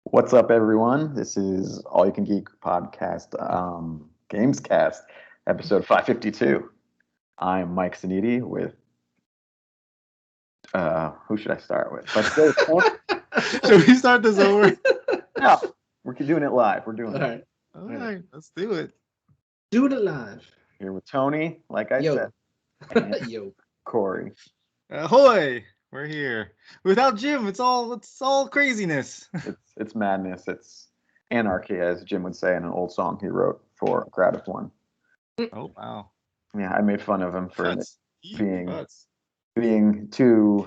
What's up, everyone? This is All You Can Geek podcast, Gamescast, episode 552. I'm Mike Saniti with, who should I start with? Should we start this over? No, we're doing it live. We're doing it. All right, let's do it. Do it live. Here with Tony, like I said. Yo. Corey. Ahoy! We're here. Without Jim, it's all craziness. It's madness. It's anarchy, as Jim would say in an old song he wrote for a crowd of one. Oh wow! Yeah, I made fun of him for being too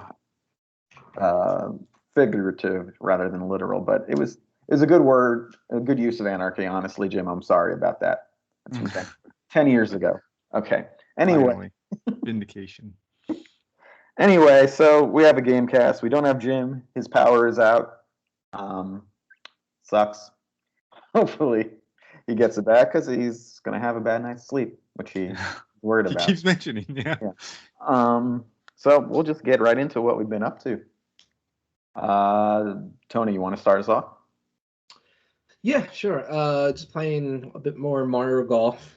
figurative rather than literal, but it was a good word, a good use of anarchy. Honestly, Jim, I'm sorry about that. That's 10 years ago. Okay. Anyway, vindication. Anyway, so we have a Gamecast. We don't have Jim. His power is out. Sucks. Hopefully he gets it back because he's going to have a bad night's sleep, which he's worried about. He keeps mentioning, yeah. So we'll just get right into what we've been up to. Tony, you want to start us off? Yeah, sure. Just playing a bit more Mario Golf.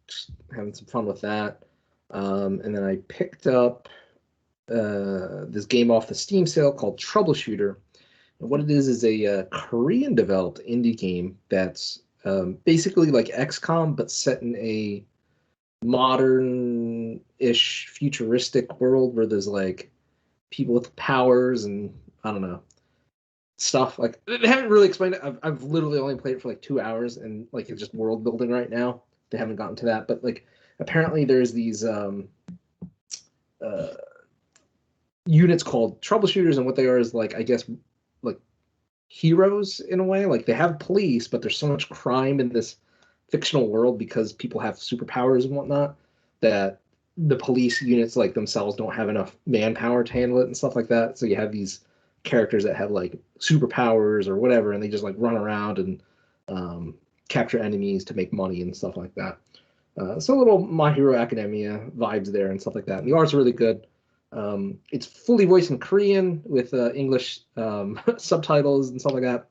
Just having some fun with that. And then I picked up this game off the Steam sale called Troubleshooter. And what it is a Korean-developed indie game that's basically like XCOM, but set in a modern-ish, futuristic world where there's like people with powers and I don't know stuff. Like they haven't really explained it. I've literally only played it for like 2 hours, and like it's just world building right now. They haven't gotten to that, but like apparently there's these units called troubleshooters, and what they are is like I guess like heroes in a way. Like they have police, but there's so much crime in this fictional world because people have superpowers and whatnot that the police units like themselves don't have enough manpower to handle it and stuff like that. So you have these characters that have like superpowers or whatever, and they just like run around and capture enemies to make money and stuff like that. So a little My Hero Academia vibes there and stuff like that. And the art's really good. It's fully voiced in Korean with English subtitles and stuff like that.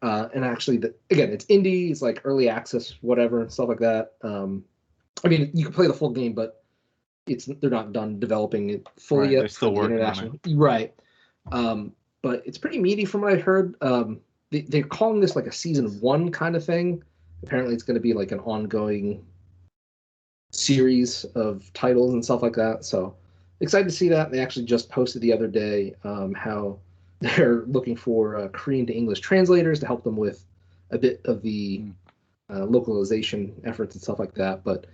And actually, again, it's indie. It's like early access, whatever, and stuff like that. I mean, you can play the full game, but they're not done developing it fully yet. They're still working on it. Right. But it's pretty meaty from what I heard. They're calling this like a season 1 kind of thing. Apparently, it's going to be like an ongoing series of titles and stuff like that. So excited to see that. They actually just posted the other day how they're looking for Korean to English translators to help them with a bit of the localization efforts and stuff like that. But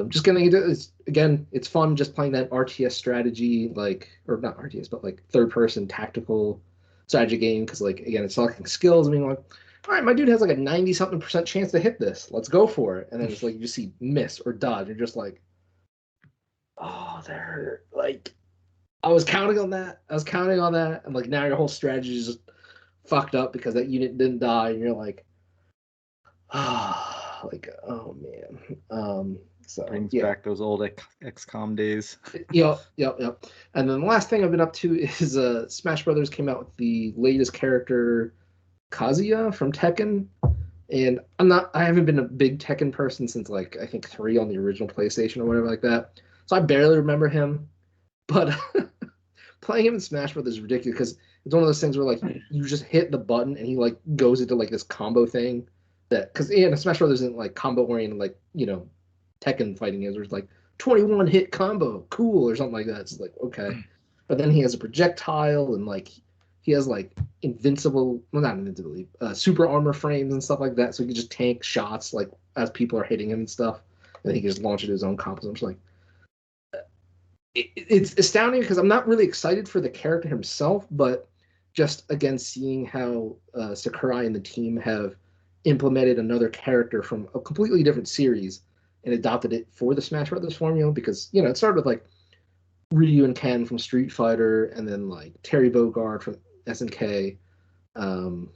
just getting into it, again, it's fun just playing that RTS strategy, or not RTS, but like third-person tactical strategy game. Because like again, it's talking skills. I mean, like, all right, my dude has like a 90-something% chance to hit this. Let's go for it. And then it's like you just see miss or dodge. You're just like, oh, they're like, I was counting on that. And like now your whole strategy is just fucked up because that unit didn't die. And you're like, oh man. So brings back those old XCOM days. Yep. And then the last thing I've been up to is Smash Brothers came out with the latest character, Kazuya from Tekken. And I haven't been a big Tekken person since like I think 3 on the original PlayStation or whatever like that. So I barely remember him. But playing him in Smash Brothers is ridiculous because it's one of those things where like you just hit the button and he like goes into like this combo thing because Smash Brothers isn't like combo oriented like Tekken fighting is, where it's like 21 hit combo, cool, or something like that. It's like okay, but then he has a projectile and like he has like super armor frames and stuff like that, so he can just tank shots like as people are hitting him and stuff, and then he can just launch his own combos. I'm just like. It's astounding because I'm not really excited for the character himself, but just again seeing how Sakurai and the team have implemented another character from a completely different series and adopted it for the Smash Brothers formula, because it started with like Ryu and Ken from Street Fighter, and then like Terry Bogard from SNK, and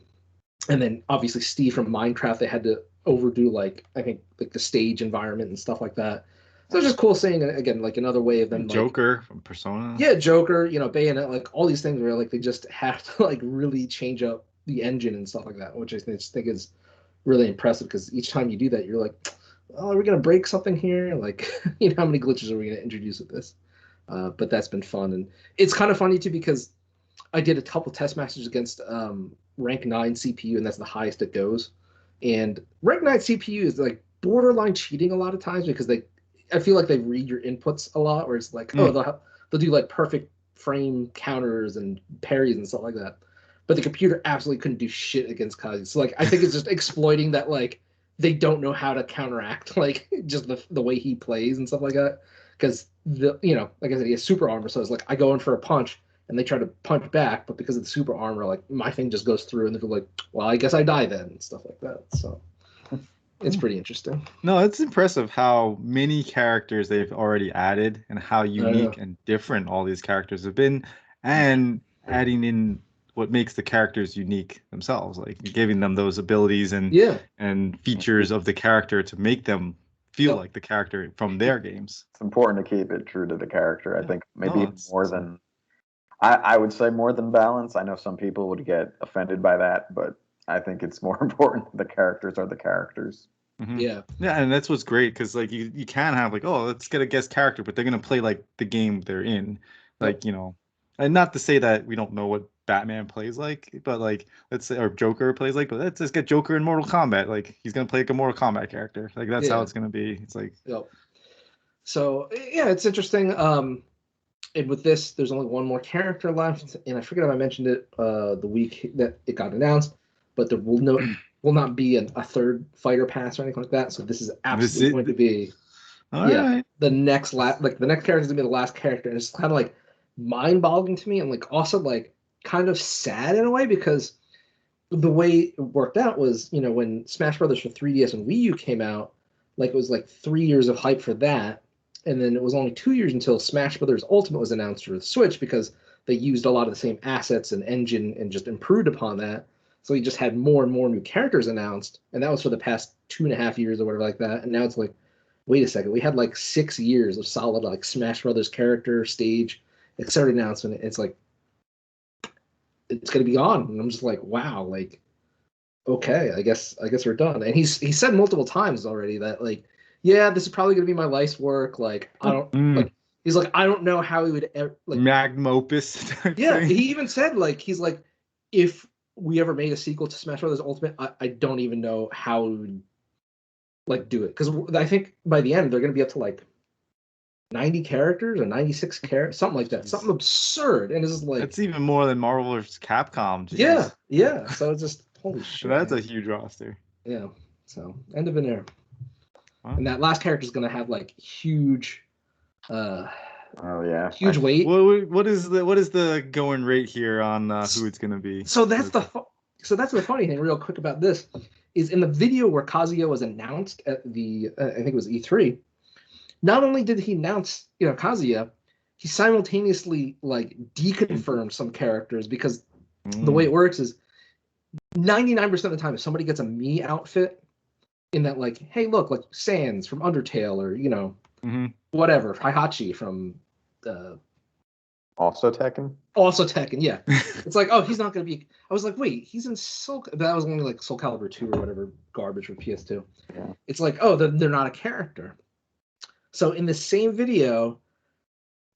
then obviously Steve from Minecraft. They had to overdo like I think like the stage environment and stuff like that. So it's just cool seeing again like another way of them like, Joker from Persona. yeah, Joker, you know, Bayonetta, like all these things where like they just have to like really change up the engine and stuff like that, which I just think is really impressive because each time you do that, you're like, oh, are we gonna break something here? Like, you know, how many glitches are we gonna introduce with this? But that's been fun, and it's kind of funny too because I did a couple test matches against rank 9 CPU, and that's the highest it goes. And rank 9 CPU is like borderline cheating a lot of times because I feel like they read your inputs a lot, where it's like, oh, they'll do like perfect frame counters and parries and stuff like that. But the computer absolutely couldn't do shit against Kazi. So like, I think it's just exploiting that like they don't know how to counteract like just the way he plays and stuff like that. Because you know, like I said, he has super armor, so it's like I go in for a punch and they try to punch back, but because of the super armor, like my thing just goes through, and they're like, well, I guess I die then and stuff like that. So it's pretty interesting. No, it's impressive how many characters they've already added and how unique and different all these characters have been, and adding in what makes the characters unique themselves, like giving them those abilities and features of the character to make them feel like the character from their games. It's important to keep it true to the character. I think maybe more than I would say more than balance. I know some people would get offended by that, but I think it's more important the characters are the characters. Mm-hmm. Yeah, and that's what's great because like you can have like, oh, let's get a guest character, but they're gonna play like the game they're in, like you know, and not to say that we don't know what Batman plays like, but like let's say or Joker plays like, but let's just get Joker in Mortal Kombat. Like he's gonna play like a Mortal Kombat character. Like that's how it's gonna be. It's like So yeah, it's interesting. And with this, there's only one more character left, and I forget if I mentioned it the week that it got announced, but there will not be a third fighter pass or anything like that. So this is absolutely going to be the next the next character is gonna be the last character, and it's kind of like mind-boggling to me, and like also like kind of sad in a way because the way it worked out was, you know, when Smash Brothers for 3DS and Wii U came out, like it was like 3 years of hype for that. And then it was only 2 years until Smash Brothers Ultimate was announced for the Switch because they used a lot of the same assets and engine and just improved upon that. So you just had more and more new characters announced. And that was for the past 2.5 years or whatever like that. And now it's like, wait a second, we had like 6 years of solid like Smash Brothers character, stage, etc. announcement. It's like, it's going to be on. And I'm just like, wow, like, okay, I guess we're done. And he said multiple times already that like, yeah, this is probably gonna be my life's work. Like, I don't like. He's like, I don't know how he would ever like magnum opus. Yeah, he even said like he's like, if we ever made a sequel to Smash Brothers Ultimate, I don't even know how we would like do it because I think by the end they're gonna be up to like 90 characters or 96 characters, something like that, something absurd. And it's just like it's even more than Marvel vs. Capcom. Jeez. Yeah. So it's just holy shit. That's a huge roster. Yeah. So end of an era. And that last character is gonna have like huge, huge weight. What is the going rate here on who it's gonna be? So that's the funny thing. Real quick about this is in the video where Kazuya was announced at the I think it was E3. Not only did he announce Kazuya, he simultaneously like deconfirmed some characters because the way it works is 99% of the time if somebody gets a Mii outfit. In that, like, hey, look, like Sans from Undertale, or whatever, Heihachi from also Tekken, yeah. It's like, oh, he's not gonna be. I was like, wait, he's in Soul. That was only like Soul Calibur 2 or whatever garbage for PS2. Yeah. It's like, oh, they're not a character. So in the same video,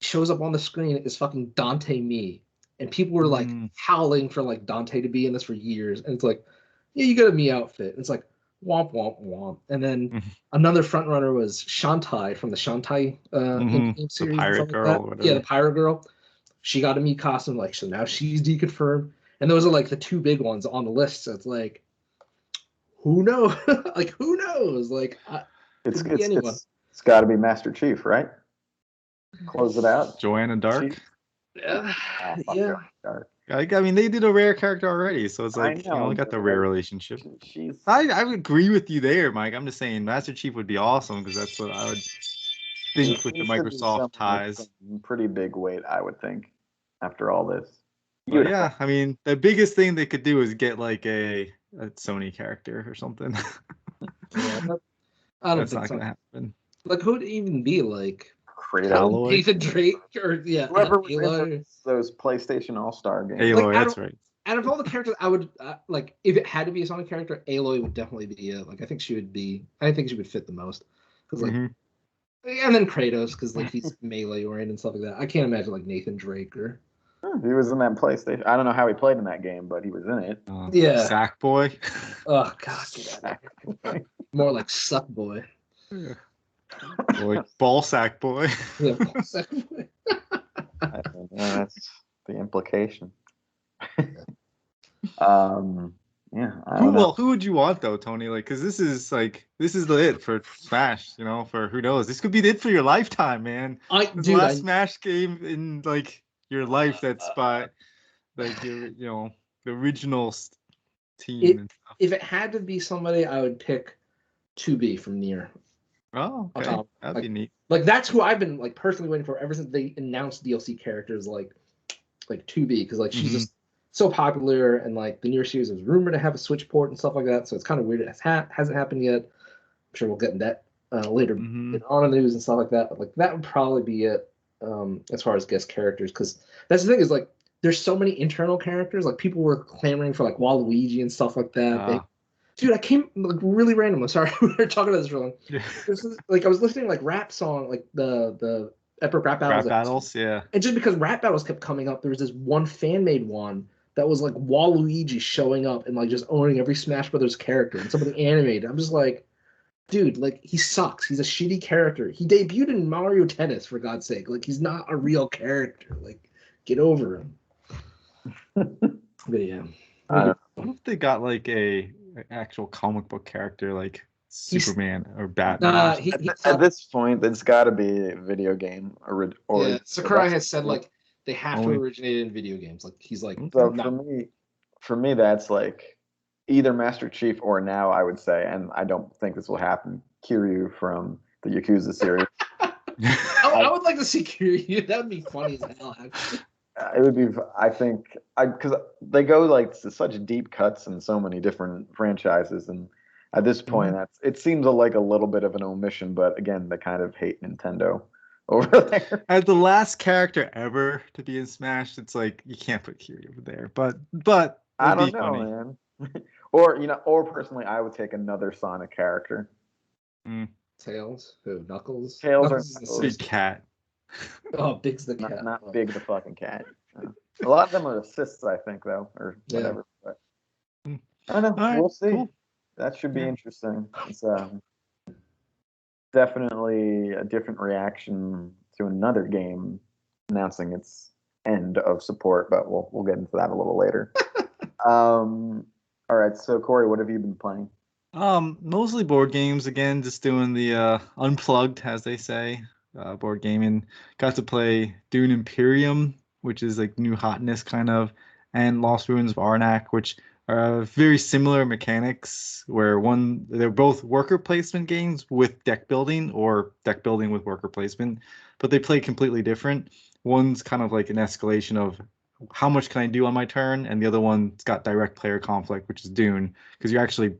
shows up on the screen is fucking Dante Mii, and people were like howling for like Dante to be in this for years, and it's like, yeah, you got a Mii outfit. And it's like. Womp womp womp, and then another front runner was Shantae from the Shantae game series. The pirate girl, like yeah, the pirate girl. She got a Mii costume, like so now she's deconfirmed, and those are like the two big ones on the list. So it's like, who knows? Like who knows? Like it's got to be Master Chief, right? Close it out. Joanna Dark. Yeah. Dark. I mean, they did a rare character already, so it's like you only got the rare relationship. I would agree with you there, Mike. I'm just saying Master Chief would be awesome because that's what I would think with the Microsoft ties. Pretty big weight, I would think, after all this. Yeah, I mean, the biggest thing they could do is get like a Sony character or something. Yeah, I don't that's think not so. gonna happen. Like, who would it even be? Like, Kratos. Nathan Drake or Whoever was Aloy. in those PlayStation All-Star games. Aloy, Like, that's right. Out of all the characters, I would like if it had to be a Sonic character, Aloy would definitely be it. Like, I think she would fit the most because like, and then Kratos because like he's melee oriented and stuff like that. I can't imagine like Nathan Drake or. He was in that PlayStation. I don't know how he played in that game, but he was in it. Yeah. Sackboy. Oh God, get out of here. More like Suck Boy. Boy, ball sack boy. Yeah, ball sack boy. That's the implication. Yeah. Who would you want though, Tony? Like, because this is the it for Smash. You know, for who knows, this could be it for your lifetime, man. The last Smash game in like your life that's by like your the original team and stuff. If it had to be somebody, I would pick 2B from Nier. Oh, okay. That'd be neat. Like that's who I've been like personally waiting for ever since they announced DLC characters like 2B because like she's just so popular and like the Nier series was rumored to have a Switch port and stuff like that. So it's kind of weird it hasn't happened yet. I'm sure we'll get into that later on in the news and stuff like that. But like that would probably be it as far as guest characters because that's the thing is like there's so many internal characters. Like people were clamoring for like Waluigi and stuff like that. Dude, I came like really random. I'm sorry, we were talking about this for long. This is, like I was listening to, like rap song, like the epic rap battles. Rap battles, yeah. And just because rap battles kept coming up, there was this one fan made one that was like Waluigi showing up and like just owning every Smash Brothers character and somebody animated. I'm just like, dude, like he sucks. He's a shitty character. He debuted in Mario Tennis for God's sake. Like he's not a real character. Like get over him. But yeah. What if they got like an actual comic book character like Superman or Batman? At this point, it's got to be a video game. Sakurai has said like they have to originate in video games. Like he's like. So for me, that's like either Master Chief or now I would say, and I don't think this will happen, Kiryu from the Yakuza series. I would like to see Kiryu. That would be funny as hell. Actually. It would be, I think, because they go like to such deep cuts in so many different franchises, and at this point, it seems like a little bit of an omission. But again, they kind of hate Nintendo over there. As the last character ever to be in Smash, it's like you can't put Kiryu over there. But I don't know, man. Or personally, I would take another Sonic character. Tails, who? Knuckles. Knuckles or Big Cat. Oh, Big's the cat. Not Big the fucking cat. A lot of them are assists, I think, though, or whatever. But I don't know. We'll see. Cool. That should be interesting. It's definitely a different reaction to another game announcing its end of support, but we'll get into that a little later. All right, so Corey, what have you been playing? Mostly board games again, just doing the unplugged, as they say. Board gaming. Got to play Dune Imperium, which is like new hotness kind of, and Lost Ruins of Arnak, which are very similar mechanics, where they're both worker placement games with deck building or deck building with worker placement, but they play completely different. One's kind of like an escalation of how much can I do on my turn, and the other one's got direct player conflict, which is Dune, because you're actually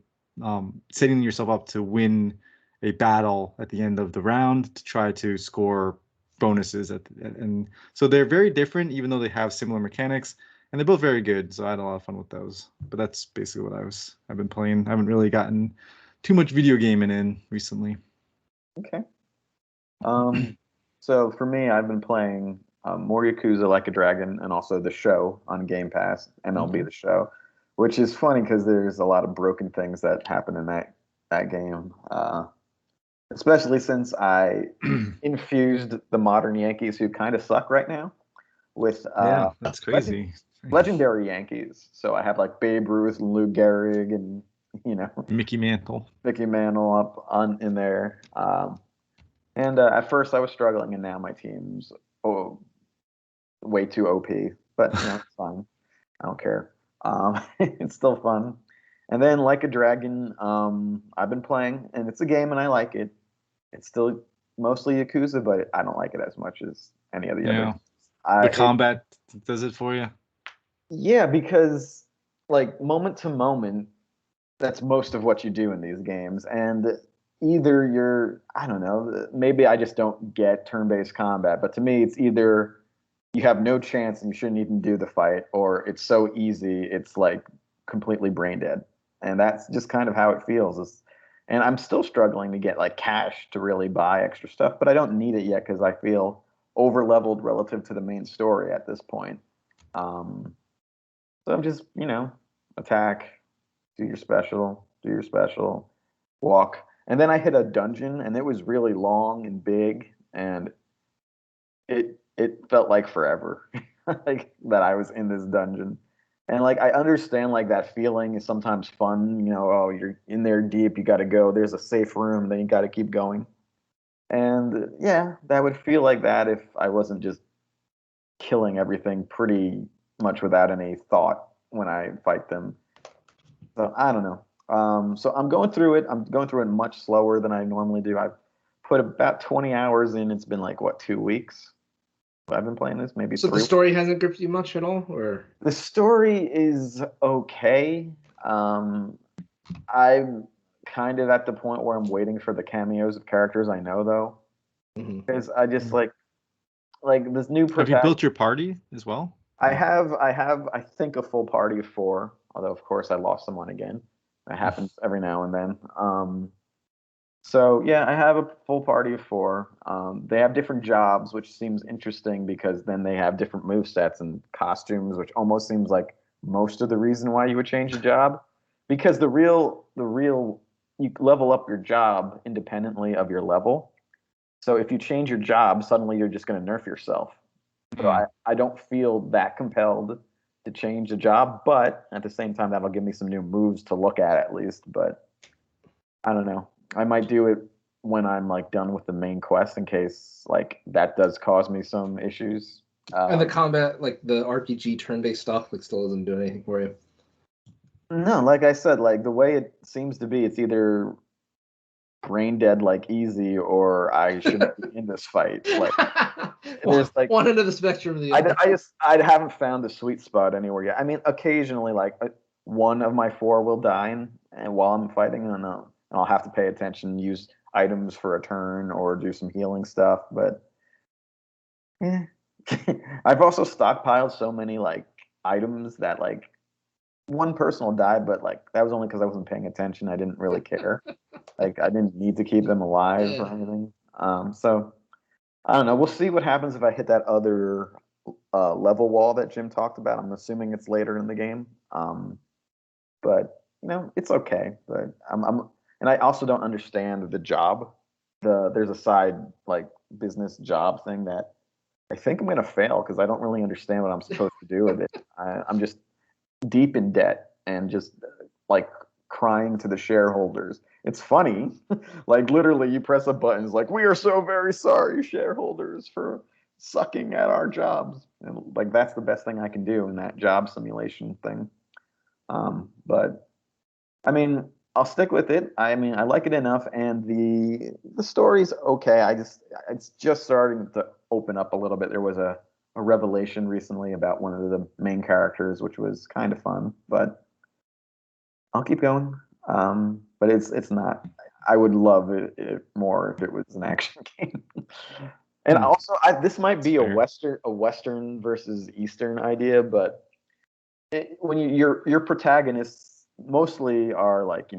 setting yourself up to win a battle at the end of the round to try to score bonuses and so they're very different, even though they have similar mechanics, and they're both very good. So I had a lot of fun with those. But that's basically what I've been playing. I haven't really gotten too much video gaming in recently. Okay. So for me, I've been playing more Yakuza Like a Dragon and also The Show on Gamecast, MLB The Show, which is funny because there's a lot of broken things that happen in that game. Especially since I infused the modern Yankees, who kind of suck right now, with that's crazy. Legendary Yankees. So I have like Babe Ruth and Lou Gehrig and Mickey Mantle up in there. And at first I was struggling, and now my team's way too OP. But it's fine. I don't care. It's still fun. And then Like a Dragon, I've been playing, and it's a game, and I like it. It's still mostly Yakuza, but I don't like it as much as any of the other. The combat does it for you? Yeah, because like moment to moment, that's most of what you do in these games. And either I don't know, maybe I just don't get turn-based combat, but to me it's either you have no chance and you shouldn't even do the fight, or it's so easy it's like completely brain dead. And that's just kind of how it feels. And I'm still struggling to get like cash to really buy extra stuff, but I don't need it yet because I feel over leveled relative to the main story at this point. So I'm just, attack, do your special, walk. And then I hit a dungeon and it was really long and big, and it felt like forever like that I was in this dungeon. And like I understand like that feeling is sometimes fun, oh, you're in there deep, you got to go, there's a safe room, then you got to keep going. And yeah, that would feel like that if I wasn't just killing everything pretty much without any thought when I fight them. So I don't know. So I'm going through it. I'm going through it much slower than I normally do. I've put about 20 hours in. It's been like, what, 2 weeks? I've been playing this, maybe. So the story hasn't gripped you much at all, or the story is okay. I'm kind of at the point where I'm waiting for the cameos of characters I know, though, because I just like this new. Have you built your party as well? I have. I think a full party of 4. Although, of course, I lost someone again. That happens every now and then. So yeah, I have a full party of 4. They have different jobs, which seems interesting because then they have different movesets and costumes, which almost seems like most of the reason why you would change a job. Because the real you level up your job independently of your level. So if you change your job, suddenly you're just going to nerf yourself. So I don't feel that compelled to change the job, but at the same time, that'll give me some new moves to look at least. But I don't know. I might do it when I'm like done with the main quest in case like that does cause me some issues. And the combat, like the RPG turn-based stuff, like still doesn't do anything for you. No, like I said, like the way it seems to be, it's either brain dead like easy, or I shouldn't be in this fight. Like there's like one end of the spectrum. The other. I haven't found the sweet spot anywhere yet. I mean, occasionally like one of my 4 will die, and while I'm fighting, and I'll have to pay attention, use items for a turn, or do some healing stuff. But yeah, I've also stockpiled so many like items that like one person will die, but like that was only because I wasn't paying attention. I didn't really care. Like I didn't need to keep them alive or anything. So I don't know. We'll see what happens if I hit that other level wall that Jim talked about. I'm assuming it's later in the game. But it's okay. But and I also don't understand the job. There's a side like business job thing that I think I'm gonna fail because I don't really understand what I'm supposed to do with it. I'm just deep in debt and just like crying to the shareholders. It's funny, like literally you press a button, it's like, we are so very sorry, shareholders, for sucking at our jobs. And like that's the best thing I can do in that job simulation thing. But I mean, I'll stick with it. I mean, I like it enough, and the story's okay. It's just starting to open up a little bit. There was a revelation recently about one of the main characters, which was kind of fun. But I'll keep going. But it's not. I would love it more if it was an action game. And also, this might be a Western versus Eastern idea, but when your protagonists mostly are like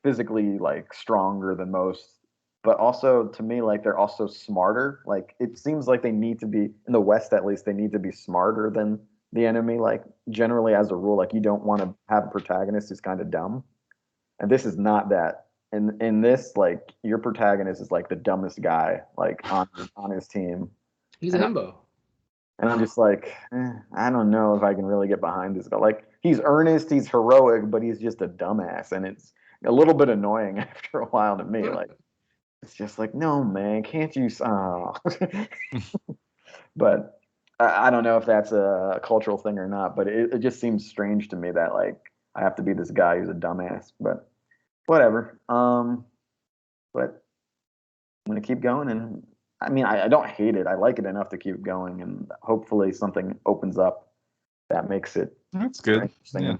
physically like stronger than most, but also to me like they're also smarter. Like it seems like they need to be, in the West at least, they need to be smarter than the enemy. Like generally as a rule, like you don't want to have a protagonist who's kind of dumb, and this is not that. In this, like your protagonist is like the dumbest guy like on his team. He's a himbo. And I'm just like, I don't know if I can really get behind this guy. Like, he's earnest, he's heroic, but he's just a dumbass. And it's a little bit annoying after a while to me. Like, it's just like, no, man, can't you? But I don't know if that's a cultural thing or not, but it just seems strange to me that, like, I have to be this guy who's a dumbass. But whatever. But I'm going to keep going, and I mean, I don't hate it. I like it enough to keep going, and hopefully something opens up that makes it. That's good. Yeah.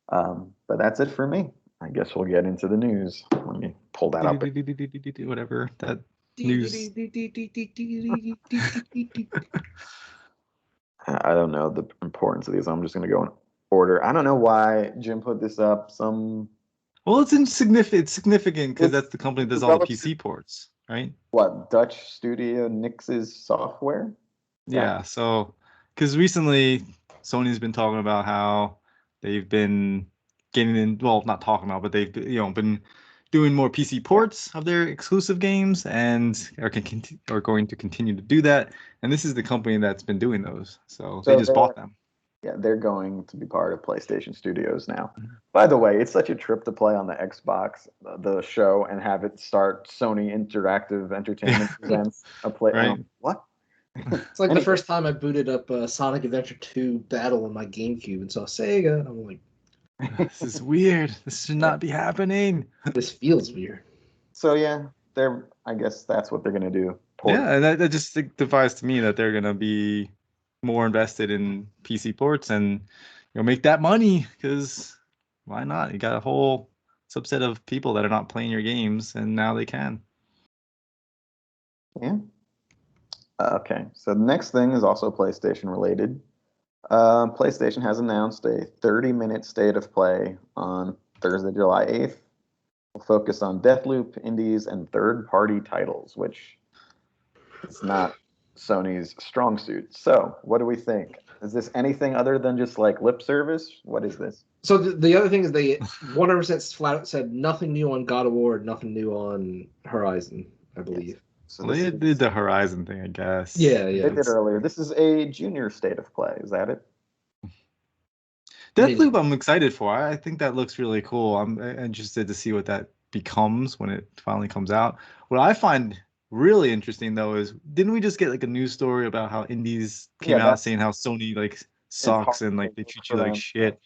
But that's it for me. I guess we'll get into the news. Let me pull that up. Whatever that news. I don't know the importance of these. I'm just going to go in order. I don't know why Jim put this up. Well, it's insignificant. It's significant because that's the company that does all the PC ports, right? What, Dutch studio Nix's software? Yeah. So, because recently Sony's been talking about how they've been getting in. Well, not talking about, but they've been doing more PC ports of their exclusive games and are going to continue to do that. And this is the company that's been doing those. So they just bought them. Yeah, they're going to be part of PlayStation Studios now. By the way, it's such a trip to play on the Xbox, the show, and have it start Sony Interactive Entertainment presents a play. Right. What? It's like the first time I booted up Sonic Adventure 2 Battle on my GameCube and saw Sega, and I'm like, this is weird. This should not be happening. This feels weird. So yeah, I guess that's what they're gonna do. Yeah, and that just signifies to me that they're gonna be more invested in PC ports and make that money, because why not? You got a whole subset of people that are not playing your games, and now they can. Yeah. Okay, so the next thing is also PlayStation related. PlayStation has announced a 30-minute state of play on Thursday, July 8th. We'll focus on Deathloop, indies, and third-party titles, which is not Sony's strong suit. So, what do we think? Is this anything other than just like lip service? What is this? So the other thing is they 100% flat out said nothing new on God of War, nothing new on Horizon, I believe. Yes. So they did the Horizon thing, I guess. Yeah. They did earlier. This is a junior state of play. Is that it? Deathloop, I'm excited for. I think that looks really cool. I'm interested to see what that becomes when it finally comes out. What I find really interesting though is, didn't we just get like a news story about how indies came out saying how Sony like sucks and like they treat you like shit?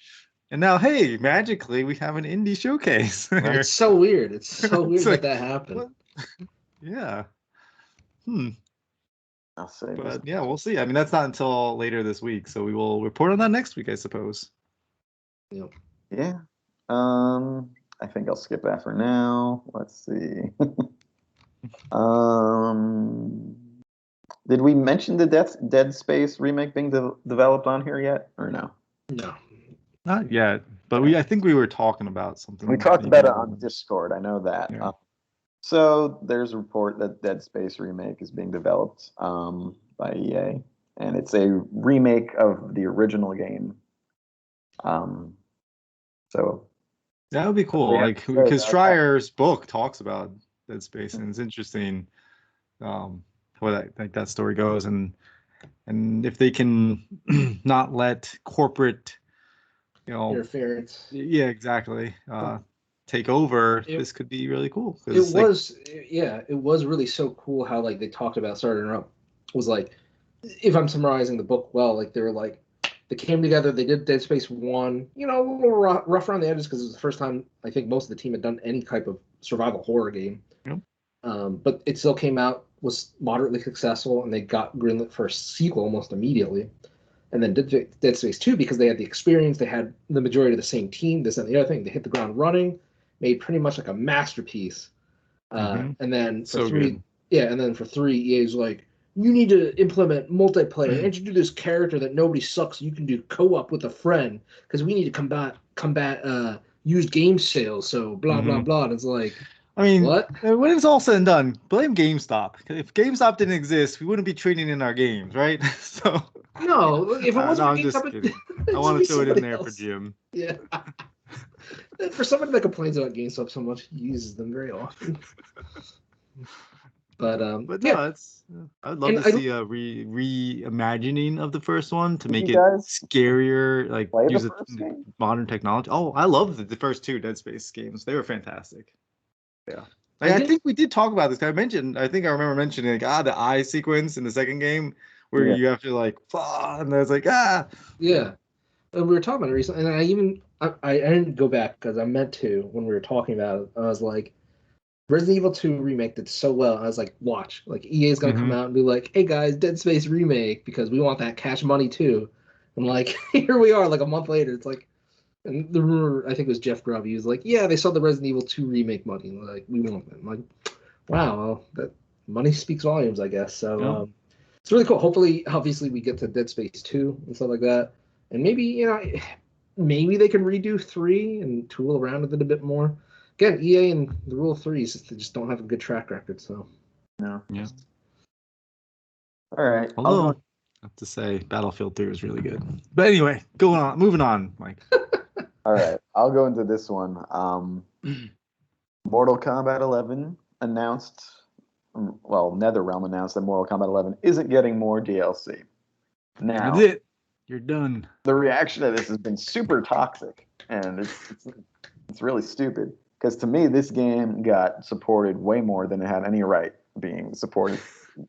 And now, hey, magically we have an indie showcase. It's so weird. It's so weird that happened. Yeah. I'll say. But yeah, we'll see. I mean, that's not until later this week, so we will report on that next week, I suppose. Yep. Yeah. I think I'll skip that for now. Let's see. Did we mention the Dead Space remake being developed on here yet, or no? No, not yet. But I think we were talking about something. We talked about it on Discord. I know that. Yeah. So there's a report that Dead Space remake is being developed by EA, and it's a remake of the original game. So that would be cool. Like, because Schreier's book talks about Dead Space, and it's interesting where that story goes, and if they can not let corporate, interference. Yeah, exactly. Take over. This could be really cool. It was really so cool how like they talked about starting up. Was like, if I'm summarizing the book well, like they were like, they came together, they did Dead Space 1, a little rough around the edges because it was the first time I think most of the team had done any type of survival horror game. Yep. But it still came out, was moderately successful, and they got greenlit for a sequel almost immediately. And then did Dead Space 2 because they had the experience, they had the majority of the same team, this and the other thing. They hit the ground running, made pretty much like a masterpiece. And then for for 3, EA's like, you need to implement multiplayer, introduce this character that nobody sucks. You can do co-op with a friend because we need to combat used game sales. So blah blah blah. And it's like, I mean, what? When it's all said and done, blame GameStop. If GameStop didn't exist, we wouldn't be trading in our games, right? So no, if it wasn't I'm just kidding. I want to throw it in there for Jim. Yeah. For somebody that complains about GameStop so much, he uses them very often. But no, I'd love to see a reimagining of the first one to make it scarier, like use modern technology. Oh, I love the first 2 Dead Space games. They were fantastic. Yeah. I think we did talk about this. I remember mentioning like the eye sequence in the second game where you have to like and I was like yeah. We were talking about it recently, and I didn't go back because I meant to when we were talking about it. I was like, Resident Evil 2 remake did so well. I was like, watch, like EA's gonna come out and be like, hey guys, Dead Space remake because we want that cash money too. And like, here we are, like a month later. It's like, And the rumor, I think it was Jeff Grubb, he was like, yeah, they saw the Resident Evil 2 remake money. And like, we want them. I'm like, wow, well, that money speaks volumes, I guess. So it's really cool. Hopefully, obviously, we get to Dead Space 2 and stuff like that. And maybe, maybe they can redo 3 and tool around with it a bit more. Again, EA and the rule of 3 is they just don't have a good track record. So, no. Yeah. All right. Although, I have to say, Battlefield 3 was really good. But anyway, moving on, Mike. All right. I'll go into this one. Mortal Kombat 11 announced, well, NetherRealm announced that Mortal Kombat 11 isn't getting more DLC. Now, That's it. You're done. The reaction to this has been super toxic, and it's really stupid. Because to me, this game got supported way more than it had any right being supported.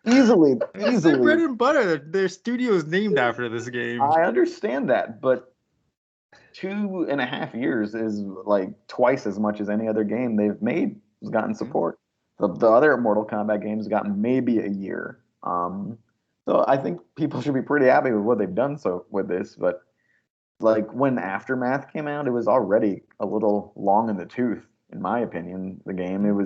Easily. It's their bread and butter. Their studio is named after this game. I understand that, but 2.5 years is like twice as much as any other game they've made has gotten support. The other Mortal Kombat games got maybe a year. So I think people should be pretty happy with what they've done with this. But like when Aftermath came out, it was already a little long in the tooth, in my opinion. The game,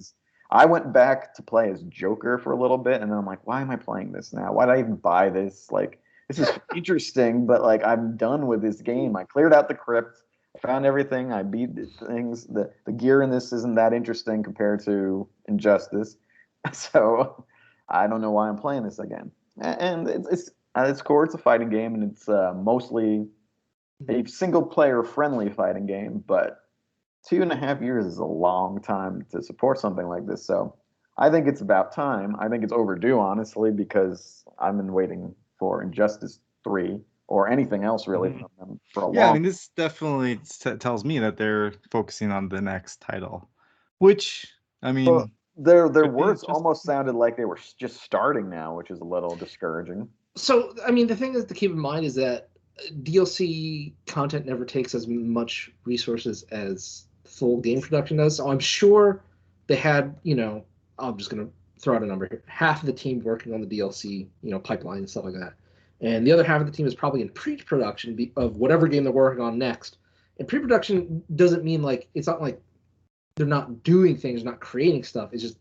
I went back to play as Joker for a little bit, and then I'm like, why am I playing this now? Why did I even buy this? Like, this is interesting, but like I'm done with this game. I cleared out the crypt, I found everything, I beat the things. The gear in this isn't that interesting compared to Injustice, so I don't know why I'm playing this again. And it's at its core, it's a fighting game, and it's mostly a single player friendly fighting game. But 2.5 years is a long time to support something like this. So I think it's about time. I think it's overdue, honestly, because I've been waiting for Injustice 3 or anything else really from them for a long time. Yeah, I mean, this definitely tells me that they're focusing on the next title, which, I mean... Well, their words almost sounded like they were just starting now, which is a little discouraging. So, I mean, the thing is to keep in mind is that DLC content never takes as much resources as full game production does. So I'm sure they had, I'm just going to throw out a number here. Half of the team working on the DLC, pipeline and stuff like that. And the other half of the team is probably in pre-production of whatever game they're working on next. And pre-production doesn't mean it's not like they're not doing things, not creating stuff. It's just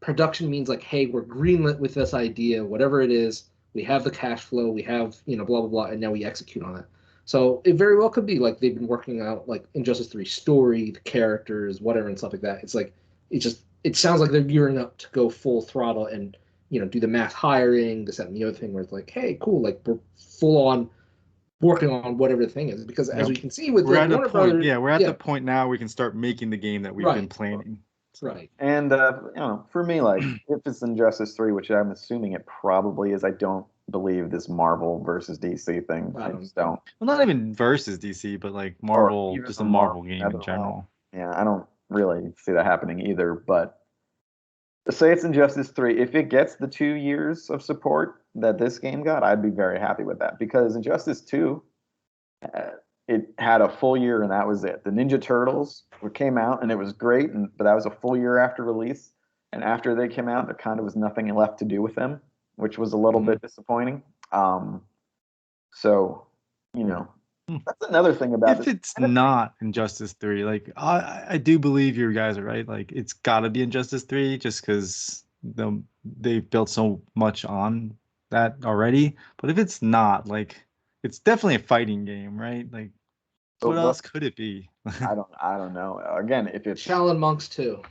production means hey, we're greenlit with this idea, whatever it is. We have the cash flow, we have, blah, blah, blah, and now we execute on it. So it very well could be they've been working out Injustice 3 story, the characters, whatever, and stuff like that. It's it sounds like they're gearing up to go full throttle and, do the mass hiring, this, that, and the other thing where it's hey, cool, we're full on working on whatever the thing is. Because as we can see with we're at the point, we're at the point now we can start making the game that we've been planning. Right. And, for me, if it's Injustice 3, which I'm assuming it probably is, I don't believe this Marvel versus DC thing. I just don't. Well, not even versus DC, but Marvel, just a Marvel game in general. Yeah, I don't really see that happening either. But say it's Injustice 3, if it gets the 2 years of support that this game got, I'd be very happy with that. Because Injustice 2, it had a full year and that was it. The Ninja Turtles came out and it was great, but that was a full year after release. And after they came out, there kind of was nothing left to do with them, which was a little bit disappointing. So, that's another thing about if it's not Injustice 3, I do believe you guys are right. It's got to be Injustice 3 just because they've built so much on that already. But if it's not, it's definitely a fighting game, right? What else could it be? I don't know. Again, if it's Shaolin Monks 2.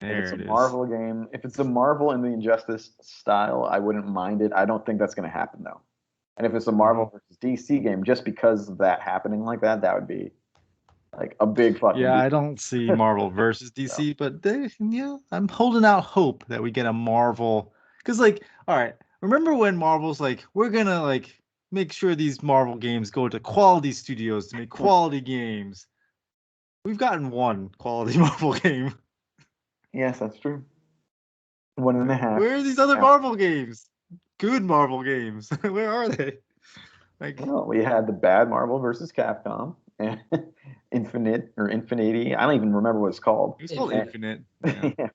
If it's a Marvel game, if it's a Marvel in the Injustice style, I wouldn't mind it. I don't think that's going to happen though. And if it's a Marvel versus DC game, just because of that happening like that, that would be a big fucking. Yeah, I don't see Marvel versus DC, but I'm holding out hope that we get a Marvel. Because all right, remember when Marvel's we're gonna make sure these Marvel games go to quality studios to make quality games. We've gotten one quality Marvel game. Yes, that's true. 1.5. Where are these other Marvel games? Good Marvel games. Where are they? We had the bad Marvel versus Capcom and Infinity. I don't even remember what it's called. It's called Infinite. Yeah.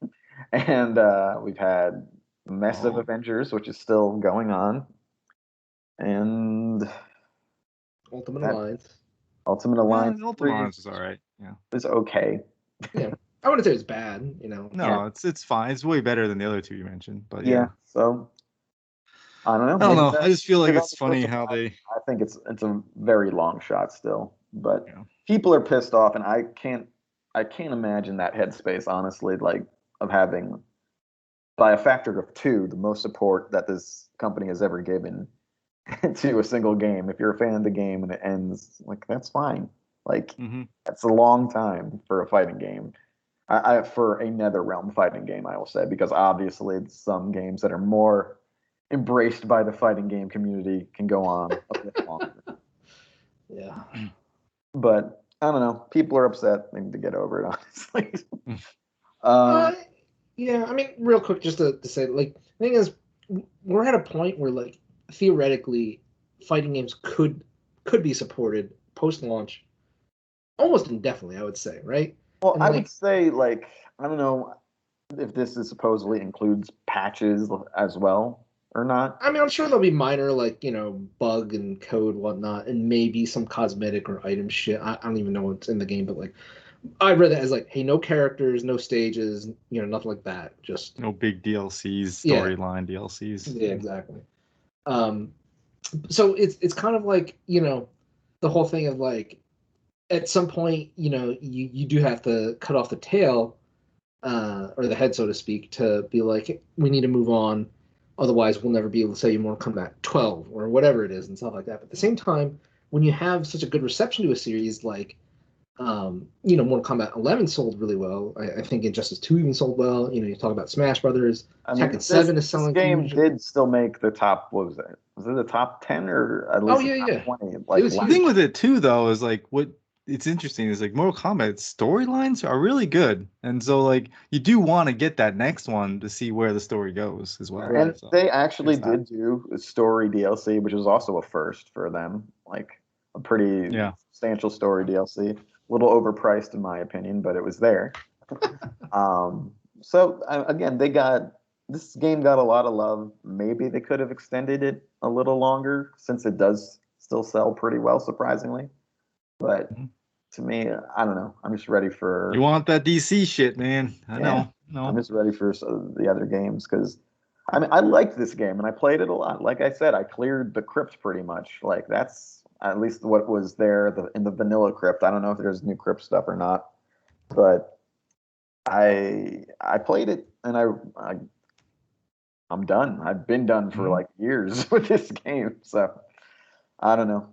And we've had Mess of Avengers, which is still going on. And Ultimate Ultimate Alliance. Ultimate Alliance is all right. Yeah, it's okay. Yeah, I wouldn't say it's bad. No, Yeah. it's fine. It's way better than the other two you mentioned. But yeah. So I don't know. I don't know. I just feel like it's funny how they. I think it's a very long shot still, but people are pissed off, and I can't imagine that headspace honestly, like of having by a factor of 2 the most support that this company has ever given to a single game. If you're a fan of the game and it ends, like that's fine. Like that's a long time for a fighting game. For a NetherRealm fighting game, I will say, because obviously some games that are more embraced by the fighting game community can go on a bit longer. Yeah. But I don't know. People are upset. They need to get over it, honestly. Yeah, I mean, real quick, just to say, like, the thing is, we're at a point where, like, theoretically, fighting games could be supported post-launch almost indefinitely, I would say, right? Well, and I would say, like, I don't know if this is supposedly includes patches as well or not. I mean, I'm sure there'll be minor, like, bug and code, whatnot, and maybe some cosmetic or item shit. I don't even know what's in the game, but, like, I read it as, like, hey, no characters, no stages, nothing like that. Just no big DLCs, storyline DLCs. Yeah, exactly. So it's kind of like, the whole thing of, like, at some point, you do have to cut off the tail, or the head, so to speak, to be like, we need to move on. Otherwise, we'll never be able to say Mortal Kombat 12 or whatever it is and stuff like that. But at the same time, when you have such a good reception to a series like, Mortal Kombat 11 sold really well. I think Injustice 2 even sold well. You talk about Smash Brothers. Tekken 7 is selling. This game did still make the top. What was it? Was it the top 10 or at least the top 20? Like, the thing with it too, though, is like what it's interesting is like Mortal Kombat storylines are really good, and so like you do want to get that next one to see where the story goes as well. And they actually did do a story DLC, which was also a first for them, like a pretty substantial story DLC. A little overpriced in my opinion, but it was there. So again, this game got a lot of love. Maybe they could have extended it a little longer since it does still sell pretty well, surprisingly. But to me, I don't know. I'm just ready for. You want that DC shit, man? I know. No. I'm just ready for the other games because, I mean, I liked this game and I played it a lot. Like I said, I cleared the crypt pretty much. Like that's at least what was there in the vanilla crypt. I don't know if there's new crypt stuff or not, but I played it and I'm done. I've been done for like years with this game, so I don't know.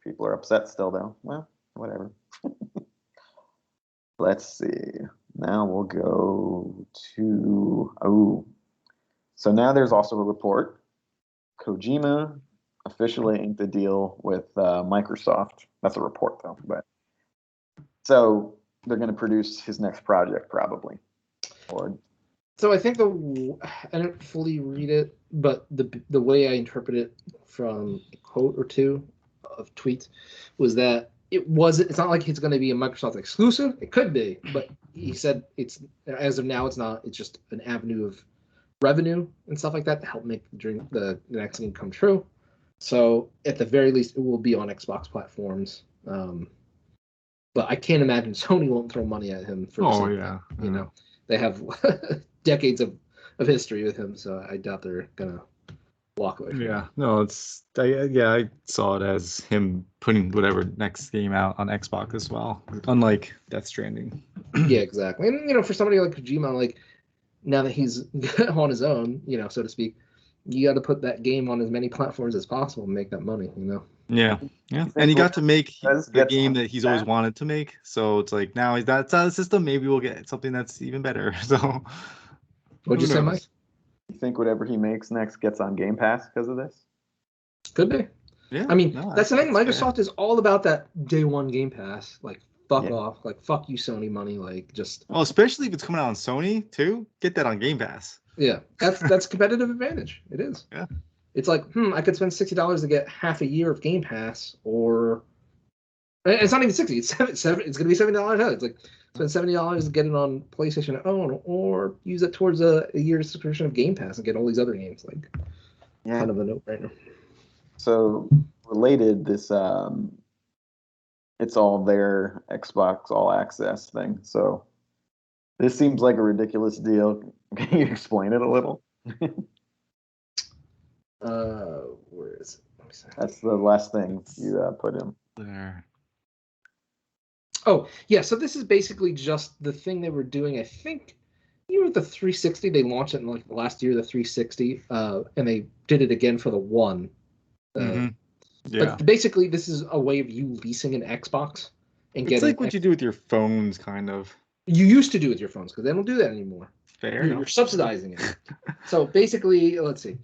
People are upset still, though. Well, whatever. Let's see. Now we'll go to so now there's also a report. Kojima officially inked a deal with Microsoft. That's a report, though. But so they're going to produce his next project, probably. So I think I didn't fully read it, but the way I interpret it from a quote or two of tweets was that it's not like it's going to be a Microsoft exclusive. It could be, but he said it's as of now it's not. It's just an avenue of revenue and stuff like that to help make the next game come true. So at the very least, it will be on Xbox platforms. But I can't imagine Sony won't throw money at him for they have decades of history with him, so I doubt they're gonna walk away from it. No, I saw it as him putting whatever next game out on Xbox as well, unlike Death Stranding. Yeah, exactly. And for somebody like Kojima, like now that he's on his own, so to speak, you got to put that game on as many platforms as possible and make that money, Yeah. And he got to make the game that he's always wanted to make. So it's like now that's out of the system. Maybe we'll get something that's even better. So what'd you say, Mike? You think whatever he makes next gets on Game Pass because of this? Could be. Yeah. I mean, that's the thing. Microsoft is all about that day one Game Pass. Like, fuck off. Like, fuck you, Sony money. Like, just. Oh, especially if it's coming out on Sony too. Get that on Game Pass. Yeah, that's competitive advantage. It is. Yeah. It's like, I could spend $60 to get half a year of Game Pass, or it's not even 60. It's it's going to be $70. It's like spend $70 to get it on PlayStation own, or use it towards a year's subscription of Game Pass and get all these other games. Like, kind of a no-brainer. So related, this it's all their Xbox All Access thing. So this seems like a ridiculous deal. Can you explain it a little? Where is it? Let me see. That's the last thing you put in there. Oh, yeah. So this is basically just the thing they were doing. I think with the 360, they launched it in like last year, the 360, and they did it again for the One. Yeah. But basically, this is a way of you leasing an Xbox and it's like what you do with your phones, kind of. You used to do with your phones because they don't do that anymore. Fair. You're subsidizing it. So basically, let's see.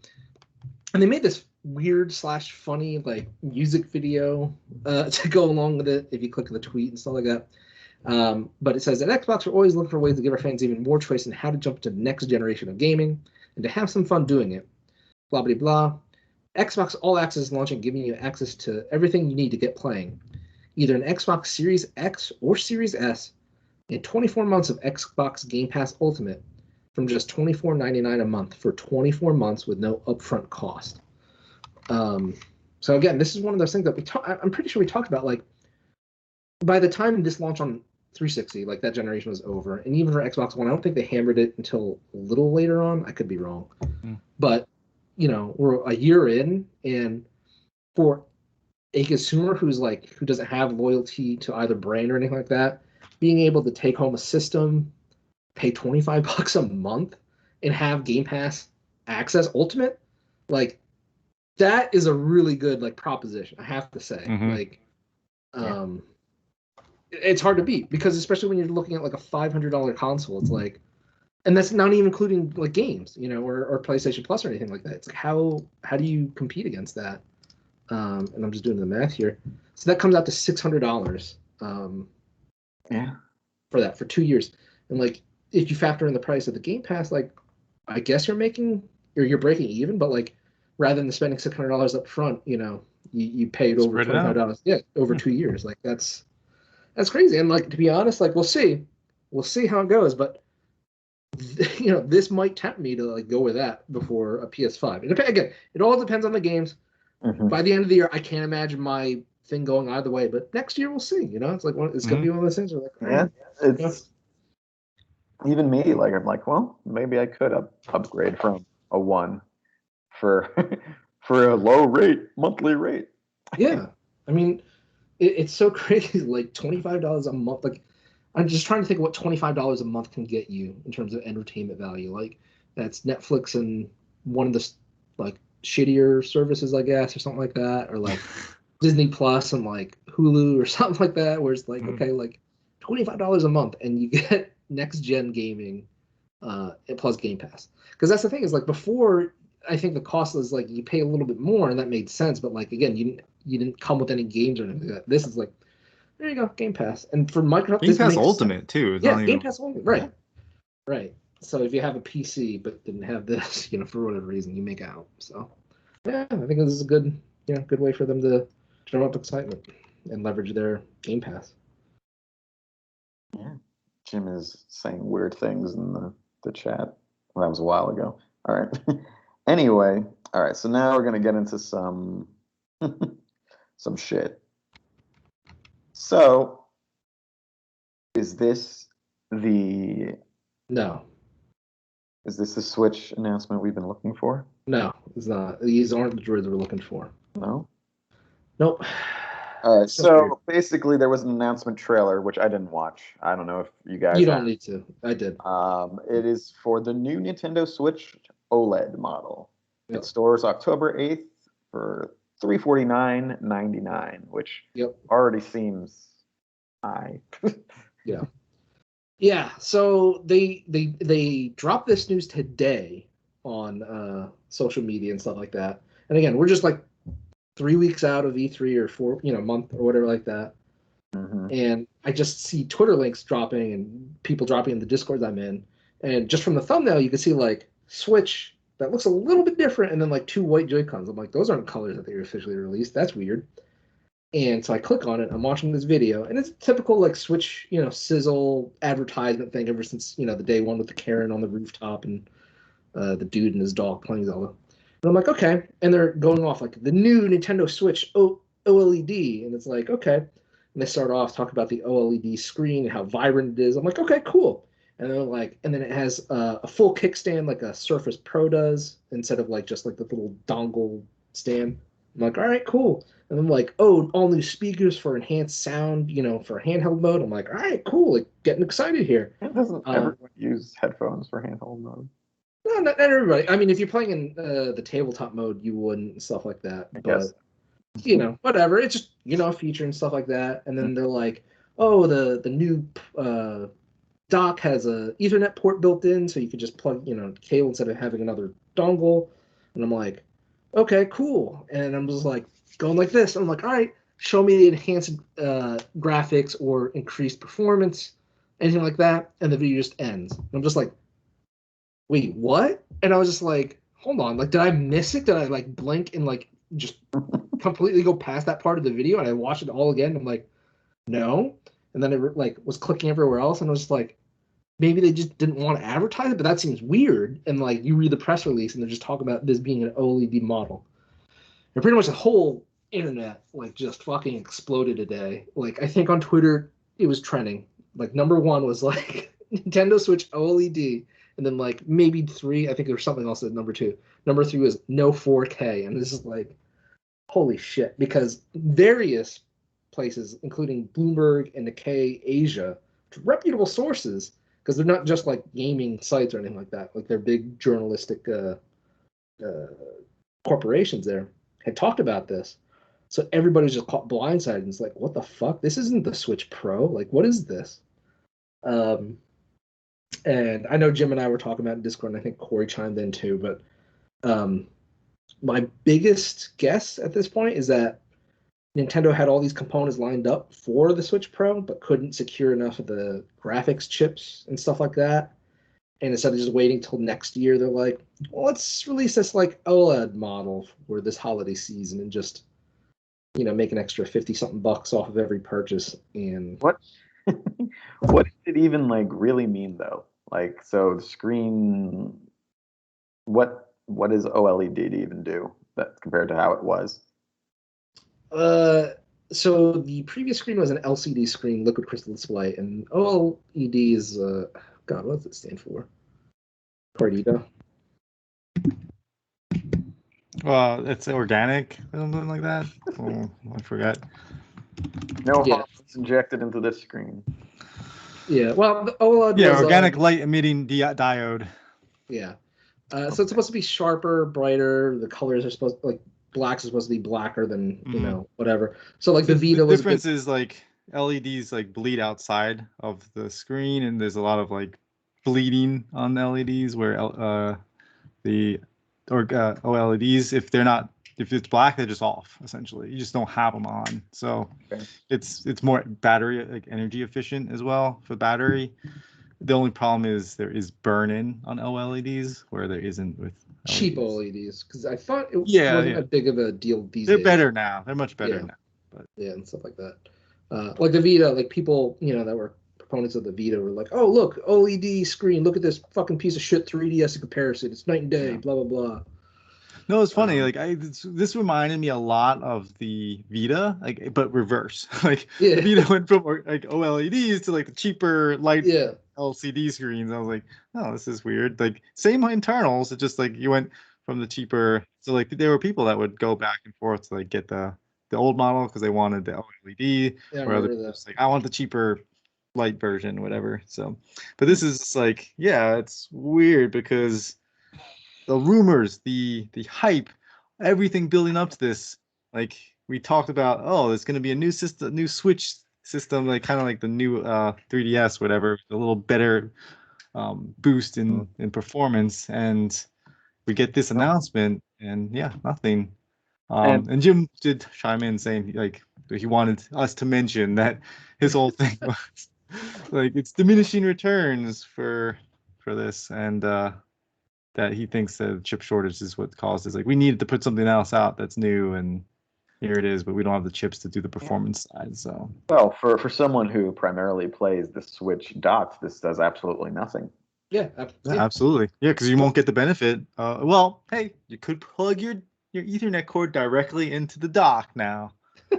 And they made this weird / funny like music video to go along with it if you click the tweet and stuff like that. But it says at Xbox, we're always looking for ways to give our fans even more choice in how to jump to the next generation of gaming and to have some fun doing it. Blah, blah, blah. Xbox All Access is launching, giving you access to everything you need to get playing. Either an Xbox Series X or Series S and 24 months of Xbox Game Pass Ultimate from just $24.99 a month for 24 months with no upfront cost. So again, this is one of those things that I'm pretty sure we talked about. Like, by the time this launched on 360, like that generation was over, and even for Xbox One, I don't think they hammered it until a little later on. I could be wrong, but we're a year in, and for a consumer who doesn't have loyalty to either brand or anything like that, being able to take home a system, pay $25 a month, and have Game Pass Access Ultimate, like that is a really good proposition, I have to say. It's hard to beat because especially when you're looking at like a $500 console, it's like, and that's not even including like games, or PlayStation Plus or anything like that. It's like how do you compete against that? And I'm just doing the math here. So that comes out to $600. For that for 2 years, and like if you factor in the price of the Game Pass, like I guess you're breaking even, but like rather than spending $600 up front, you paid over $25. Yeah, over 2 years. Like that's crazy. And like to be honest, like we'll see how it goes, but this might tempt me to like go with that before a PS5. Again, it all depends on the games. By the end of the year, I can't imagine my thing going either way, but next year we'll see. It's like it's gonna be one of those things where like it's even me, like I'm like, well, maybe I could upgrade from a One for for a low monthly rate. Yeah, I mean it's so crazy, like $25 a month. Like I'm just trying to think of what $25 a month can get you in terms of entertainment value. Like that's Netflix and one of the like shittier services, I guess, or something like that, or like Disney Plus and like Hulu or something like that, where it's like okay, like $25 a month and you get next gen gaming plus Game Pass. Because that's the thing, is like before, I think the cost was like you pay a little bit more and that made sense, but like again, you didn't come with any games or anything like that. This is like, there you go, Game Pass. And for Microsoft, Game Pass Ultimate too. Game Pass Ultimate, right. So if you have a PC but didn't have this, for whatever reason, you make out. So yeah, I think this is a good way for them to drum up excitement and leverage their Game Pass. Yeah, Jim is saying weird things in the chat. Well, that was a while ago. All right. Anyway, all right. So now we're gonna get into some some shit. So, is this the Switch announcement we've been looking for? No, it's not. These aren't the droids we're looking for. No? Nope. All right, so basically there was an announcement trailer, which I didn't watch. I don't know if you guys... You don't need to. I did. It is for the new Nintendo Switch OLED model. It stores October 8th for $349.99, which already seems high. Yeah, so they dropped this news today on social media and stuff like that. And again, we're just like 3 weeks out of E3 or 4, month or whatever like that. And I just see Twitter links dropping and people dropping in the Discord I'm in. And just from the thumbnail, you can see like Switch that looks a little bit different, and then like 2 white Joy-Cons. I'm like, those aren't colors that they officially released. That's weird. And so I click on it. I'm watching this video, and it's a typical like Switch, sizzle advertisement thing ever since the day one with the Karen on the rooftop and the dude and his dog playing Zelda. And I'm like, okay. And they're going off like the new Nintendo Switch OLED, and it's like, okay. and they start off talking about the OLED screen and how vibrant it is. I'm like, okay, cool. And then and then it has a full kickstand like a Surface Pro does, instead of like just like the little dongle stand. I'm like, all right, cool. And I'm like, oh, all new speakers for enhanced sound, for handheld mode. I'm like, all right, cool. Like, getting excited here. Doesn't everyone use headphones for handheld mode? No, not everybody. I mean, if you're playing in the tabletop mode, you wouldn't, and stuff like that. I guess. Whatever. It's just, a feature and stuff like that. And then they're like, oh, the new dock has a Ethernet port built in, so you could just plug, cable instead of having another dongle. And I'm like, okay, cool. And I'm just like going like this. I'm like, all right, show me the enhanced graphics or increased performance, anything like that. And the video just ends. And I'm just like, wait, what? And I was just like, hold on, like, did I miss it? Did I like blink and like just completely go past that part of the video? And I watched it all again. I'm like, no. And then it like was clicking everywhere else, and I was just like, maybe they just didn't want to advertise it, but that seems weird. And like, you read the press release, and they're just talking about this being an OLED model. And pretty much the whole internet like just fucking exploded today. Like, I think on Twitter it was trending. Like, number one was like Nintendo Switch OLED, and then like maybe 3. I think there was something else at number 2. Number 3 was no 4K, and this is like, holy shit, because various places, including Bloomberg and Nikkei Asia, reputable sources, because they're not just like gaming sites or anything like that. Like, they're big journalistic corporations there, had talked about this. So everybody's just caught blindsided, and it's like, what the fuck? This isn't the Switch Pro. Like, what is this? And I know Jim and I were talking about it in Discord, and I think Corey chimed in too, but my biggest guess at this point is that Nintendo had all these components lined up for the Switch Pro, but couldn't secure enough of the graphics chips and stuff like that. And instead of just waiting till next year, they're like, well, let's release this like OLED model for this holiday season and just, make an extra 50-something bucks off of every purchase. And what what does it even like really mean though? Like, so the screen, what does OLED to even do that compared to how it was? So the previous screen was an LCD screen, liquid crystal display, and OLED is God, what does it stand for? Cardita. Well, it's organic, something like that. Oh, I forgot. No hormones injected into this screen. Yeah, well, the OLED. Yeah, was, organic light emitting diode. Yeah, so it's supposed to be sharper, brighter. The colors are supposed like black's are supposed to be blacker than whatever. So like the Vita was. The difference is like LEDs like bleed outside of the screen, and there's a lot of like bleeding on LEDs where OLEDs, if it's black, they're just off essentially. You just don't have them on. So it's more battery, like energy efficient as well for battery. The only problem is there is burn-in on OLEDs where there isn't with LEDs. Cheap OLEDs, because I thought it wasn't that big of a deal these days. They're better now. They're much better now. But and stuff like that. Like the Vita, like people, that were proponents of the Vita were like, oh, look, OLED screen, look at this fucking piece of shit 3DS in comparison. It's night and day, blah, blah, blah. No, it's funny. Like this reminded me a lot of the Vita, like, but reverse. Like the Vita went from like OLEDs to like the cheaper light LCD screens. I was like, oh, this is weird. Like same internals, it just like you went from the cheaper. So like there were people that would go back and forth to like get the old model because they wanted the OLED, or other people just like, I want the cheaper light version, whatever. So, but this is just like, it's weird because the rumors, the hype, everything building up to this, like we talked about, there's going to be a new system, new Switch system, like kind of like the new 3DS, whatever, a little better boost in performance, and we get this announcement, and nothing. And Jim did chime in saying like he wanted us to mention that his whole thing was like it's diminishing returns for this, and that he thinks that chip shortage is what caused this. Like we needed to put something else out that's new, and here it is, but we don't have the chips to do the performance side. So well, for someone who primarily plays the Switch docks, this does absolutely nothing. Yeah, absolutely. Yeah, because you won't get the benefit. Well, hey, you could plug your Ethernet cord directly into the dock now.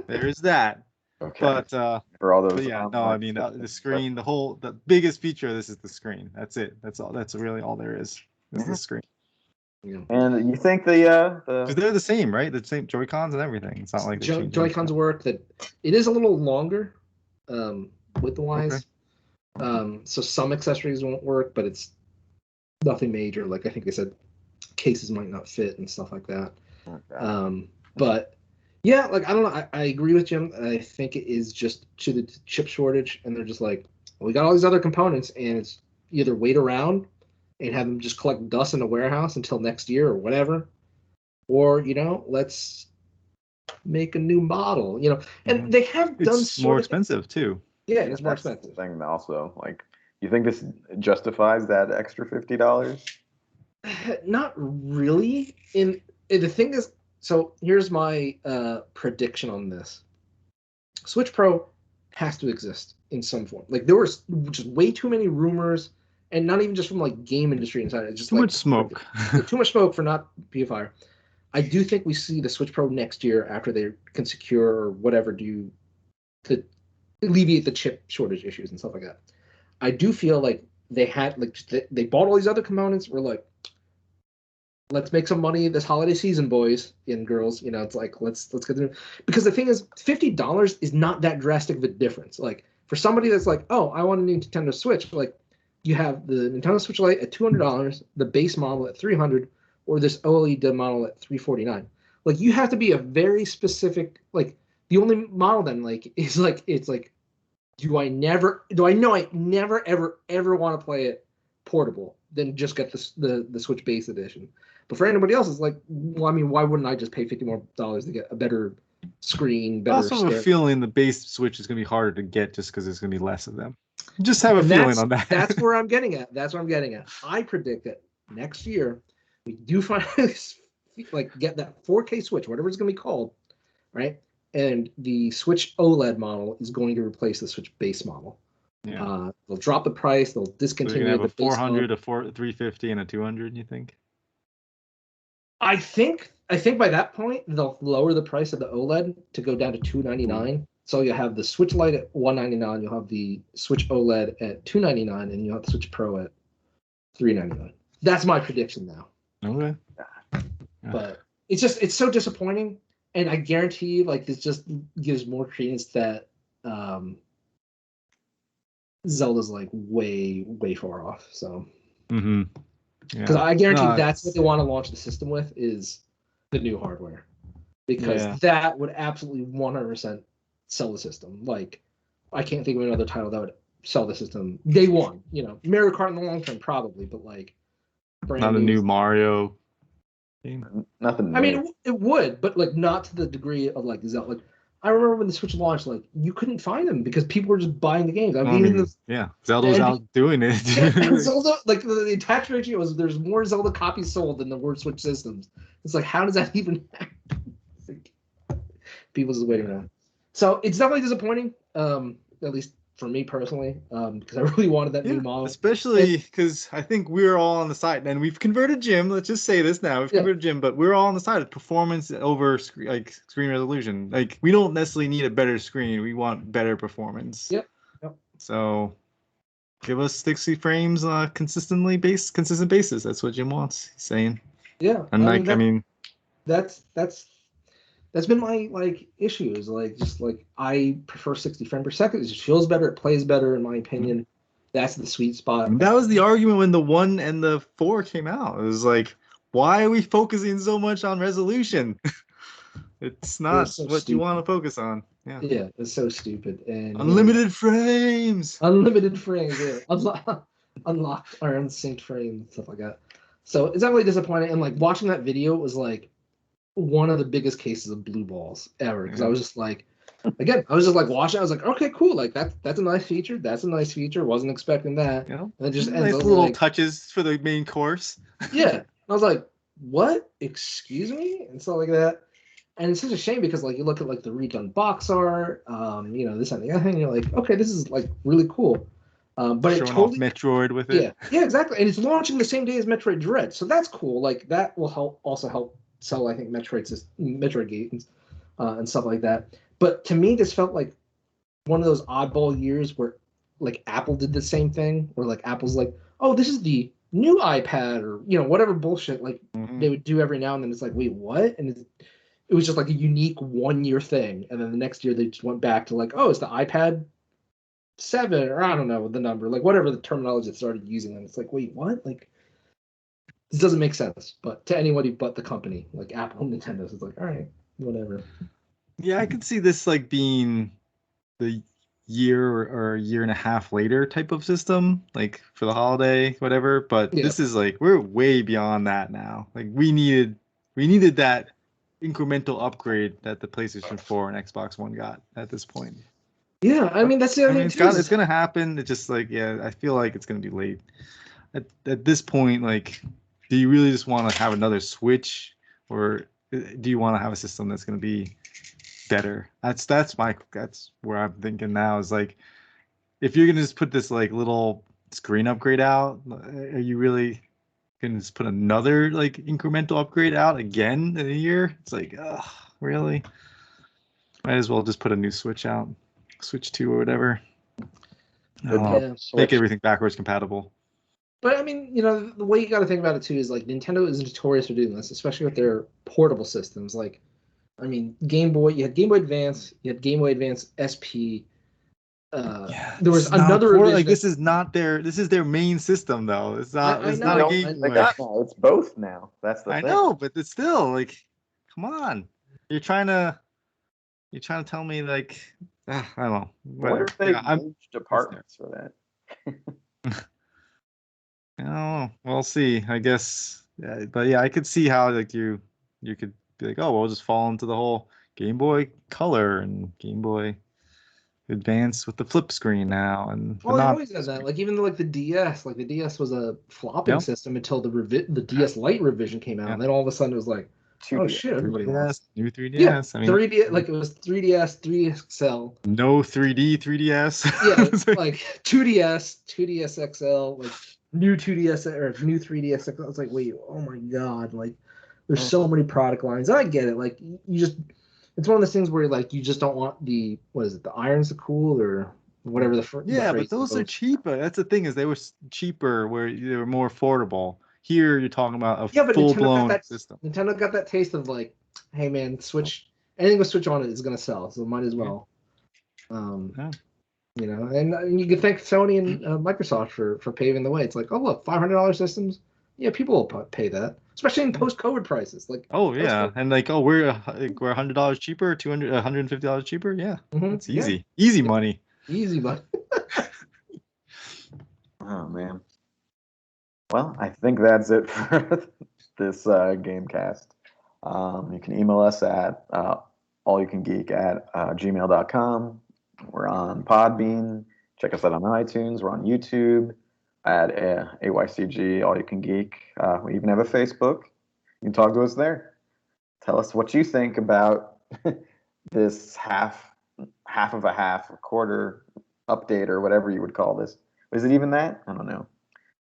There's that. Okay. For all those. Yeah, no, I mean the screen, the biggest feature of this is the screen. That's it. That's all. That's really all there is the screen. Yeah. And you think because they're the same, right? The same Joy-Cons and everything. It's not like they change Joy-Cons work. That it is a little longer, width-wise. Okay. So some accessories won't work, but it's nothing major. Like I think they said, cases might not fit and stuff like that. Okay. But yeah, like I don't know. I agree with Jim. I think it is just to the chip shortage, and they're just like, well, we got all these other components, and it's either wait around and have them just collect dust in a warehouse until next year or whatever, or let's make a new model. And they have done. It's more expensive too. Yeah, it's more expensive. Thing also, like, you think this justifies that extra $50? Not really. And the thing is, so here's my prediction on this. Switch Pro has to exist in some form. Like there was just way too many rumors, and not even just from like game industry inside. It's just too much smoke. Too much smoke for not be a fire. I do think we see the Switch Pro next year after they can secure or whatever do to alleviate the chip shortage issues and stuff like that. I do feel like they had they bought all these other components. We're like, let's make some money this holiday season, boys and girls. It's like let's get them, because the thing is, $50 is not that drastic of a difference. Like for somebody that's like, oh, I want a new Nintendo Switch, like you have the Nintendo Switch OLED at $200, the base model at $300, or this OLED model at $349. Like you have to be a very specific. Like the only model then is it's like, do I know I never ever want to play it portable? Then just get the Switch base edition. But for anybody else, it's like, well, I mean, why wouldn't I just pay $50 more to get a better screen, better? I also have a feeling the base Switch is going to be harder to get just because there's going to be less of them. Just have a feeling on that. That's where I'm getting at. I predict that next year we do finally get that 4K Switch, whatever it's going to be called, right? And the Switch OLED model is going to replace the Switch base model. Yeah. They'll drop the price. They'll discontinue so have a 400, a 350, and a 200. You think? I think by that point they'll lower the price of the OLED to go down to $299. So you'll have the Switch Lite at $199. You'll have the Switch OLED at $299, and you'll have the Switch Pro at $399. That's my prediction now. Okay. But it's so disappointing, and I guarantee you, this just gives more credence that Zelda's way way far off. So. Mm-hmm. Because I guarantee that's what they want to launch the system with is the new hardware, because that would absolutely 100% sell the system. Like, I can't think of another title that would sell the system day one. Mario Kart in the long term probably, but not a new Mario game. Nothing. I mean, it would, but not to the degree of Zelda. I remember when the Switch launched, you couldn't find them because people were just buying the games. Zelda was out doing it. And Zelda, the attach ratio was there's more Zelda copies sold than the word Switch systems. It's like, how does that even happen? People just waiting around. So it's definitely disappointing, at least for me personally, because I really wanted that new model. Especially because I think we're all on the side, and we've converted Jim. Let's just say this now: we've converted Jim, but we're all on the side of performance over screen resolution. We don't necessarily need a better screen; we want better performance. Yep. So, give us 60 frames consistent basis. That's what Jim wants. He's saying. Yeah, and that's been my issues. I prefer 60 frames per second. It just feels better. It plays better, in my opinion. That's the sweet spot. And that was the argument when the 1 and the 4 came out. It was like, why are we focusing so much on resolution? It's not what stupid. You want to focus on. Yeah, it's so stupid. And unlimited frames. Yeah. Unlocked or unsynced frames, stuff like that. So it's definitely disappointing. And watching that video was one of the biggest cases of blue balls ever, because I was just watching. I was like, okay, cool. That's a nice feature. Wasn't expecting that. And it just nice little touches for the main course. Yeah, I was like, what? Excuse me, and stuff like that. And it's such a shame because you look at the redone box art, this and the other thing. And you're like, okay, this is really cool. But showing off Metroid with it. Yeah, exactly. And it's launching the same day as Metroid Dread, so that's cool. That will also help sell, I think, Metroid games and stuff like that. But to me, this felt like one of those oddball years where like Apple did the same thing, where like Apple's like, oh, this is the new iPad, or whatever bullshit like they would do every now and then. It's like, wait, what? And it was just like a unique 1 year thing, and then the next year they just went back to like, oh, it's the iPad 7, or I don't know the number, like whatever the terminology that started using, and it's like, wait, what? Like, this doesn't make sense. But to anybody but the company, like Apple and Nintendo, it's like, all right, whatever. Yeah, I could see this like being the year or a year and a half later type of system, like for the holiday, whatever. But this is like we're way beyond that now. Like we needed that incremental upgrade that the PlayStation 4 and Xbox One got at this point. Yeah, I mean that's the other thing. It's gonna happen. It's just like, yeah, I feel like it's gonna be late. At this point, like, do you really just want to have another Switch, or do you want to have a system that's gonna be better? That's where I'm thinking now, is like, if you're gonna just put this like little screen upgrade out, are you really gonna just put another like incremental upgrade out again in a year? It's like, really? Might as well just put a new Switch out, Switch 2 or whatever. Make everything backwards compatible. But I mean, the way you got to think about it too is like Nintendo is notorious for doing this, especially with their portable systems. Like, I mean, Game Boy, you had Game Boy Advance, you had Game Boy Advance SP. There was another revision. Like, this is their main system though. It's not. It's not a Game Boy. No, it's both now. That's the thing. I know, but it's still like, come on. You're trying to tell me like, I don't know. What if they moved departments for that? We'll see. I guess. Yeah, but yeah, I could see how like you could be like, oh, we'll just fall into the whole Game Boy Color and Game Boy Advance with the flip screen now, and it always does that. Like even like the DS, the DS was a flopping system until the DS Lite revision came out, and then all of a sudden it was like, oh shit, everybody wants new 3DS. Yeah, 3D, like it was 3DS, 3XL. No 3D, 3DS. Yeah, like 2DS, 2DS XL, like new 2DS or new 3DS XL. I was like, wait, oh my god, like there's so many product lines. And I get it, like you just, it's one of those things where like you just don't want the irons to cool or whatever but those are cheaper. That's the thing, is they were cheaper where they were more affordable. Here you're talking about a full-blown system. Nintendo got that taste of like, hey man, Switch, anything with Switch on it is gonna sell, so might as well. And you can thank Sony and Microsoft for paving the way. It's like, oh look, $500 systems. Yeah, people will pay that, especially in post-COVID prices. Like, and like, oh, we're $100 cheaper, $150 cheaper. Yeah, it's easy, easy money. Easy money. Oh man. Well, I think that's it for this Gamecast. You can email us at allyoucangeek@gmail.com. We're on Podbean. Check us out on iTunes. We're on YouTube at AYCG, All You Can Geek. We even have a Facebook. You can talk to us there. Tell us what you think about this half of a half, a quarter update, or whatever you would call this. Is it even that? I don't know.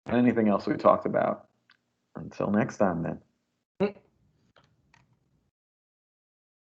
Anything else we talked about. Until next time, then.